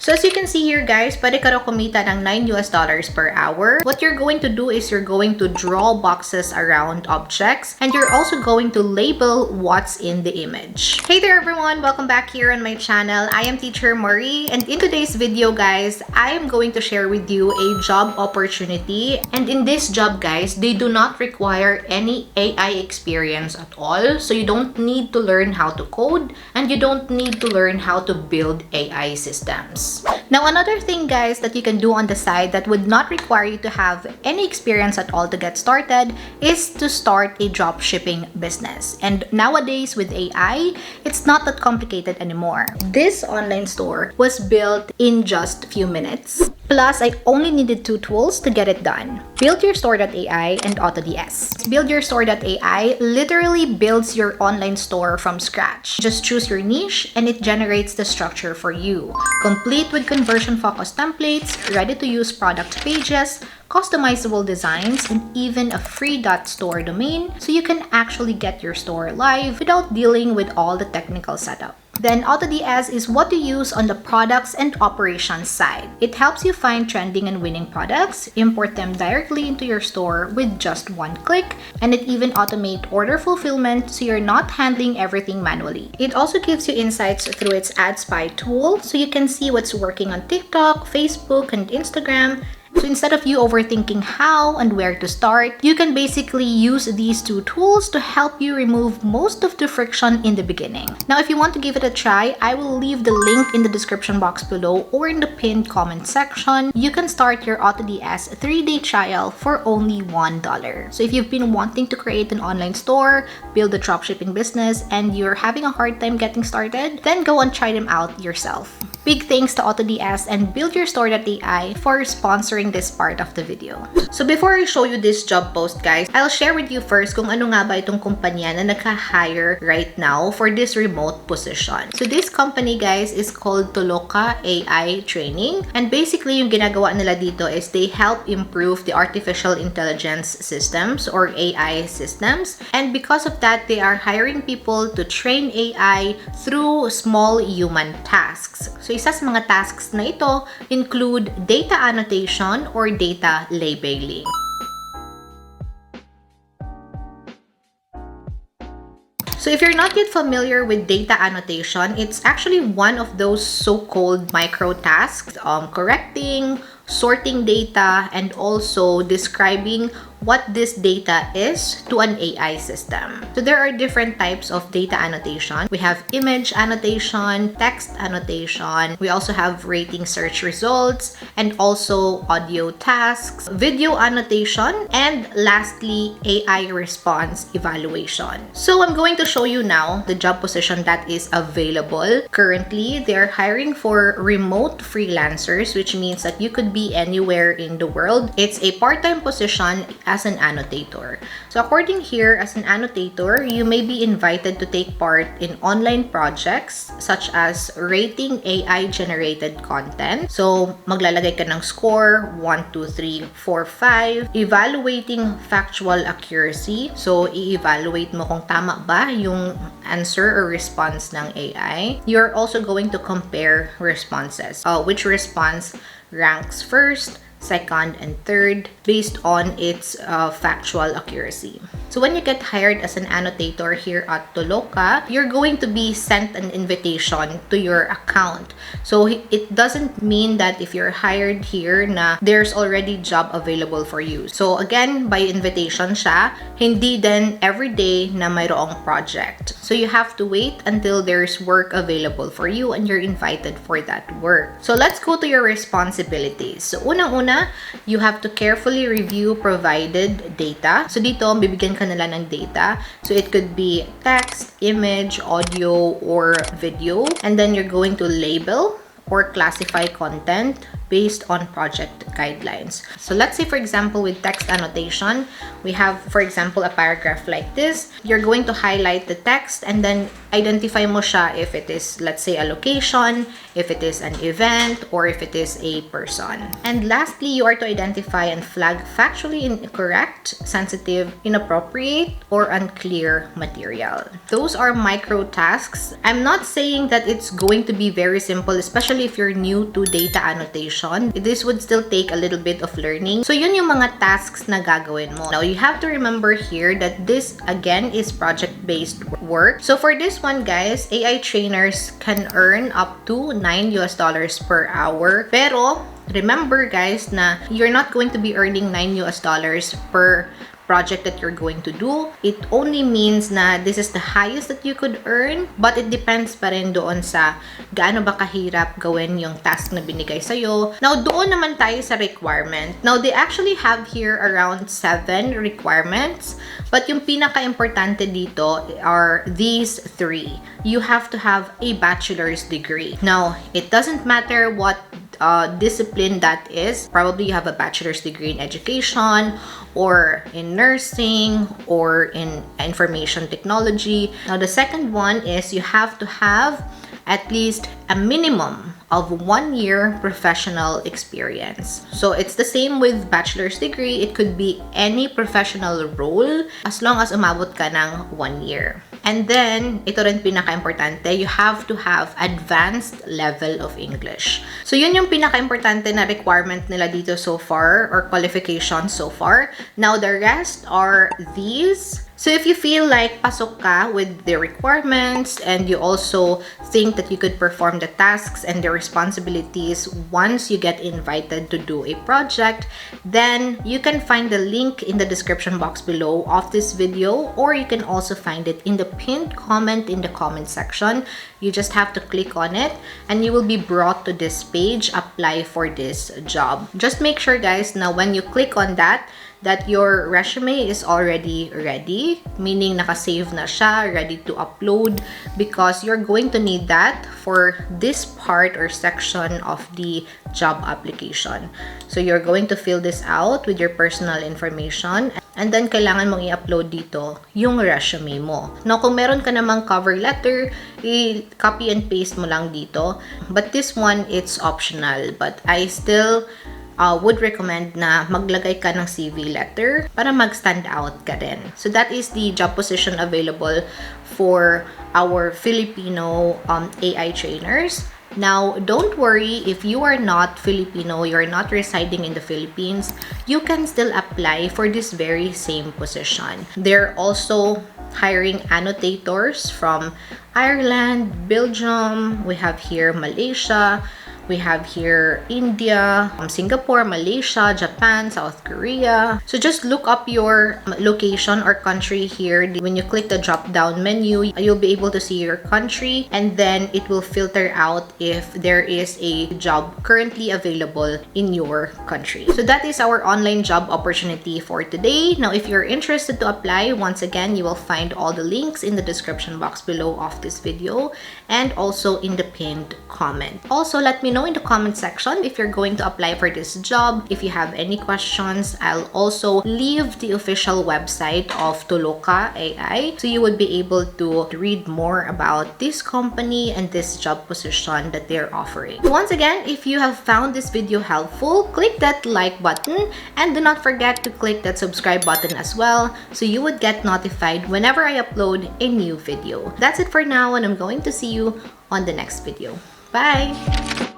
So as you can see here guys, pwede ka raw kumita ng $9 per hour. What you're going to do is you're going to draw boxes around objects and you're also going to label what's in the image. Hey there everyone! Welcome back here on my channel. I am Teacher Marie, and in today's video guys, I am going to share with you a job opportunity. And in this job guys, they do not require any AI experience at all. So you don't need to learn how to code and you don't need to learn how to build AI systems. Now, another thing guys that you can do on the side that would not require you to have any experience at all to get started is to start a dropshipping business. And nowadays with AI, it's not that complicated anymore. This online store was built in just a few minutes. Plus, I only needed two tools to get it done. BuildYourStore.ai and AutoDS. BuildYourStore.ai literally builds your online store from scratch. Just choose your niche and it generates the structure for you. Complete with conversion-focused templates, ready-to-use product pages, customizable designs, and even a free .store domain so you can actually get your store live without dealing with all the technical setup. Then AutoDS is what you use on the products and operations side. It helps you find trending and winning products, import them directly into your store with just one click, and it even automates order fulfillment so you're not handling everything manually. It also gives you insights through its Ad Spy tool so you can see what's working on TikTok, Facebook, and Instagram. So instead of you overthinking how and where to start, you can basically use these two tools to help you remove most of the friction in the beginning. Now, if you want to give it a try, I will leave the link in the description box below or in the pinned comment section. You can start your AutoDS 3-day trial for only $1. So if you've been wanting to create an online store, build a dropshipping business, and you're having a hard time getting started, then go and try them out yourself. Big thanks to AutoDS and BuildYourStore.ai for sponsoring this part of the video. So before I show you this job post guys, I'll share with you first kung ano nga ba itong kumpanya na nagka-hire right now for this remote position. So this company guys is called Toloka AI Training, and basically yung ginagawa nila dito is they help improve the artificial intelligence systems or AI systems, and because of that they are hiring people to train AI through small human tasks. So isa sa mga tasks na ito include data annotation or data labeling. So if you're not yet familiar with data annotation, it's actually one of those so-called micro tasks, correcting, sorting data, and also describing what this data is to an AI system. So there are different types of data annotation. We have image annotation, text annotation, we also have rating search results, and also audio tasks, video annotation, and lastly, AI response evaluation. So I'm going to show you now the job position that is available. Currently, they're hiring for remote freelancers, which means that you could be anywhere in the world. It's a part-time position as an annotator. So according here, as an annotator, you may be invited to take part in online projects such as rating AI-generated content. So maglalagay ka ng score, 1, 2, 3, 4, 5. Evaluating factual accuracy. So i-evaluate mo kung tama ba yung answer or response ng AI. You're also going to compare responses. Which response ranks first, second, and third based on its factual accuracy. So when you get hired as an annotator here at Toloka, you're going to be sent an invitation to your account. So it doesn't mean that if you're hired here na there's already job available for you. So again, by invitation siya, hindi din everyday na mayroong project. So you have to wait until there's work available for you and you're invited for that work. So let's go to your responsibilities. So unang-una, you have to carefully review provided data. So dito, bibigyan ka nila ng data. So it could be text, image, audio, or video. And then you're going to label or classify content, based on project guidelines. So let's say, for example, with text annotation, we have, for example, a paragraph like this. You're going to highlight the text and then identify mo siya if it is, let's say, a location, if it is an event, or if it is a person. And lastly, you are to identify and flag factually incorrect, sensitive, inappropriate, or unclear material. Those are micro tasks. I'm not saying that it's going to be very simple, especially if you're new to data annotation. This would still take a little bit of learning. So yun yung mga tasks na gagawin mo. Now, you have to remember here that this, again, is project-based work. So for this one, guys, AI trainers can earn up to $9 per hour. Pero, remember, guys, na you're not going to be earning $9 per project that you're going to do. It only means na this is the highest that you could earn, but it depends pa rin doon sa gaano ba kahirap gawin yung task na binigay sa'yo. Now, doon naman tayo sa requirement. Now, they actually have here around 7 requirements, but yung pinaka-importante dito are these 3. You have to have a bachelor's degree. Now, it doesn't matter what discipline that is. Probably you have a bachelor's degree in education or in nursing or in information technology. Now, the second one is you have to have at least a minimum of 1 year professional experience. So it's the same with bachelor's degree. It could be any professional role as long as umabot ka ng 1 year. And then, ito rin pinaka-importante, you have to have advanced level of English. So yun yung pinaka-importante na requirement nila dito so far, or qualifications so far. Now, the rest are these. So if you feel like pasok ka with the requirements and you also think that you could perform the tasks and the responsibilities once you get invited to do a project, then you can find the link in the description box below of this video, or you can also find it in the pinned comment in the comment section. You just have to click on it and you will be brought to this page, apply for this job. Just make sure, guys, now when you click on that your resume is already ready, meaning nakasave na siya, ready to upload, because you're going to need that for this part or section of the job application. So you're going to fill this out with your personal information, and then kailangan mong i-upload dito yung resume mo. Now, kung meron ka namang cover letter, i-copy and paste mo lang dito. But this one, it's optional. But I still would recommend na maglagay ka ng CV letter para mag-stand out ka din. So that is the job position available for our Filipino AI trainers. Now, don't worry if you are not Filipino, you're not residing in the Philippines, you can still apply for this very same position. They're also hiring annotators from Ireland, Belgium, we have here Malaysia, we have here India, Singapore, Malaysia, Japan, South Korea. So just look up your location or country here. When you click the drop down menu, you'll be able to see your country, and then it will filter out if there is a job currently available in your country. So that is our online job opportunity for today. Now, if you're interested to apply, once again, you will find all the links in the description box below of this video and also in the pinned comment. Also, let me know in the comment section if you're going to apply for this job. If you have any questions, I'll also leave the official website of Toloka AI, so you would be able to read more about this company and this job position that they're offering. Once again, if you have found this video helpful, click that like button and do not forget to click that subscribe button as well, so you would get notified whenever I upload a new video. That's it for now, and I'm going to see you on the next video. Bye!